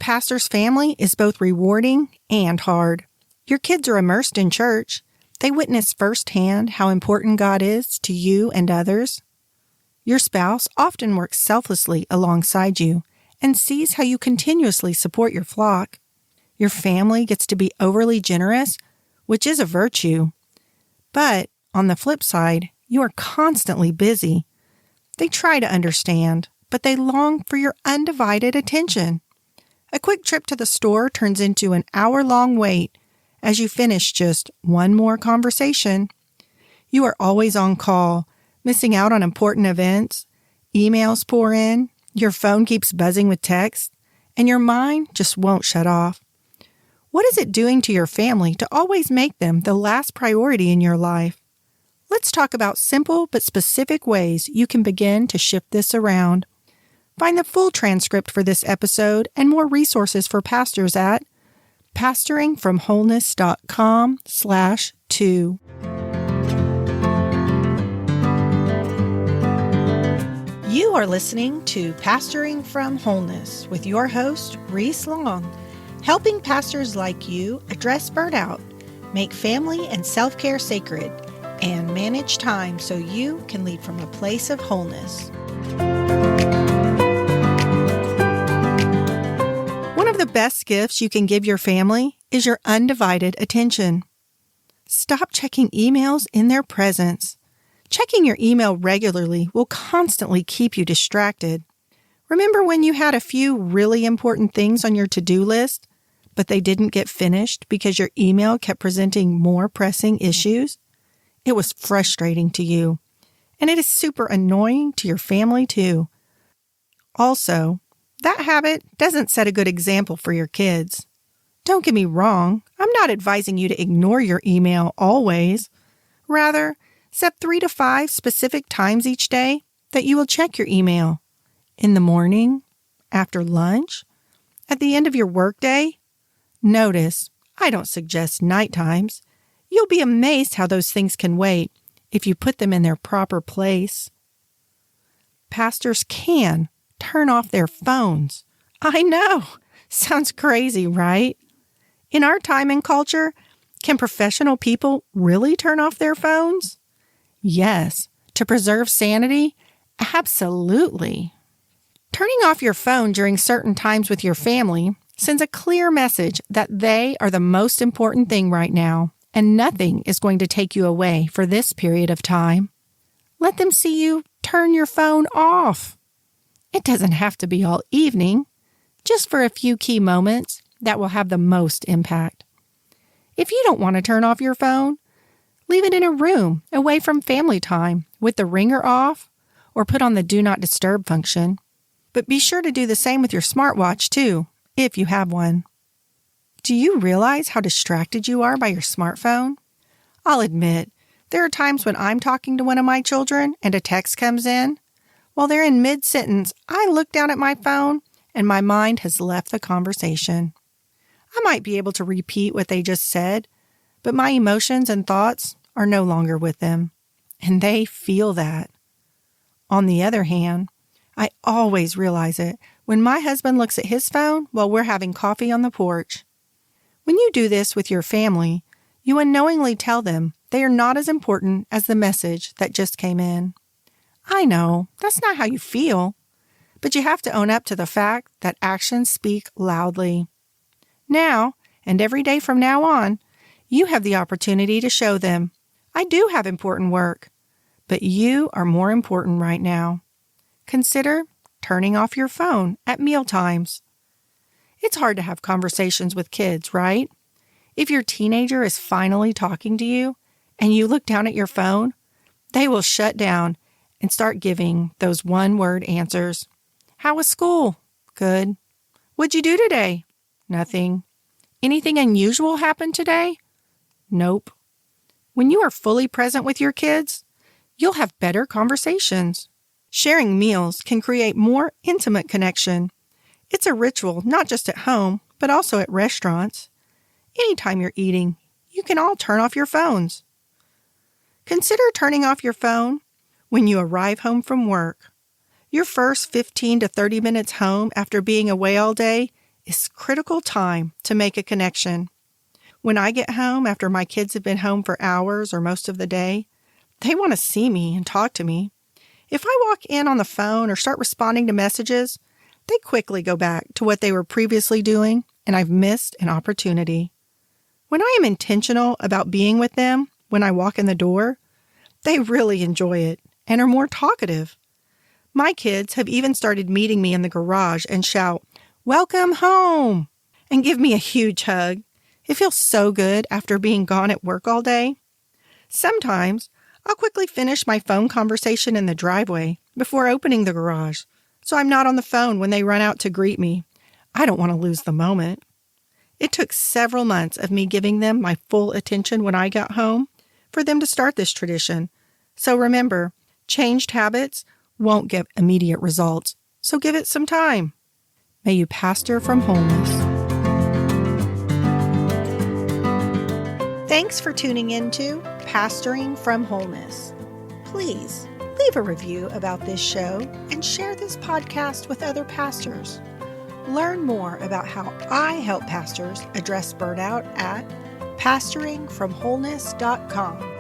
pastor's family is both rewarding and hard. Your kids are immersed in church. They witness firsthand how important God is to you and others. Your spouse often works selflessly alongside you and sees how you continuously support your flock. Your family gets to be overly generous, which is a virtue. But on the flip side, you are constantly busy. They try to understand, but they long for your undivided attention. A quick trip to the store turns into an hour-long wait as you finish just one more conversation. You are always on call, missing out on important events. Emails pour in, your phone keeps buzzing with texts, and your mind just won't shut off. What is it doing to your family to always make them the last priority in your life? Let's talk about simple but specific ways you can begin to shift this around. Find the full transcript for this episode and more resources for pastors at pastoringfromwholeness.com/2. You are listening to Pastoring from Wholeness with your host, Reese Long, helping pastors like you address burnout, make family and self-care sacred, and manage time so you can lead from a place of wholeness. One of the best gifts you can give your family is your undivided attention. Stop checking emails in their presence. Checking your email regularly will constantly keep you distracted. Remember when you had a few really important things on your to-do list, but they didn't get finished because your email kept presenting more pressing issues? It was frustrating to you, and it is super annoying to your family too. Also, that habit doesn't set a good example for your kids. Don't get me wrong, I'm not advising you to ignore your email always. Rather, set 3 to 5 specific times each day that you will check your email. In the morning, after lunch, at the end of your workday. Notice, I don't suggest night times. You'll be amazed how those things can wait if you put them in their proper place. Pastors can turn off their phones. I know, sounds crazy, right? In our time and culture, can professional people really turn off their phones? Yes, to preserve sanity, absolutely. Turning off your phone during certain times with your family sends a clear message that they are the most important thing right now, and nothing is going to take you away for this period of time. Let them see you turn your phone off. It doesn't have to be all evening, just for a few key moments that will have the most impact. If you don't want to turn off your phone, leave it in a room away from family time with the ringer off or put on the Do Not Disturb function. But be sure to do the same with your smartwatch too, if you have one. Do you realize how distracted you are by your smartphone? I'll admit, there are times when I'm talking to one of my children and a text comes in. While they're in mid-sentence, I look down at my phone and my mind has left the conversation. I might be able to repeat what they just said, but my emotions and thoughts are no longer with them, and they feel that. On the other hand, I always realize it when my husband looks at his phone while we're having coffee on the porch. When you do this with your family, you unknowingly tell them they are not as important as the message that just came in. I know, that's not how you feel, but you have to own up to the fact that actions speak loudly. Now, and every day from now on, you have the opportunity to show them, I do have important work, but you are more important right now. Consider turning off your phone at meal times. It's hard to have conversations with kids, right? If your teenager is finally talking to you and you look down at your phone, they will shut down and start giving those one-word answers. How was school? Good. What'd you do today? Nothing. Anything unusual happened today? Nope. When you are fully present with your kids, you'll have better conversations. Sharing meals can create more intimate connection. It's a ritual not just at home, but also at restaurants. Anytime you're eating, you can all turn off your phones. Consider turning off your phone when you arrive home from work. Your first 15 to 30 minutes home after being away all day is critical time to make a connection. When I get home after my kids have been home for hours or most of the day, they want to see me and talk to me. If I walk in on the phone or start responding to messages, they quickly go back to what they were previously doing, and I've missed an opportunity. When I am intentional about being with them when I walk in the door, they really enjoy it and are more talkative. My kids have even started meeting me in the garage and shout, "Welcome home," and give me a huge hug. It feels so good after being gone at work all day. Sometimes I'll quickly finish my phone conversation in the driveway before opening the garage, so I'm not on the phone when they run out to greet me. I don't want to lose the moment. It took several months of me giving them my full attention when I got home for them to start this tradition. So remember, changed habits won't give immediate results, so give it some time. May you pastor from wholeness. Thanks for tuning into Pastoring from Wholeness. Please leave a review about this show and share this podcast with other pastors. Learn more about how I help pastors address burnout at pastoringfromwholeness.com.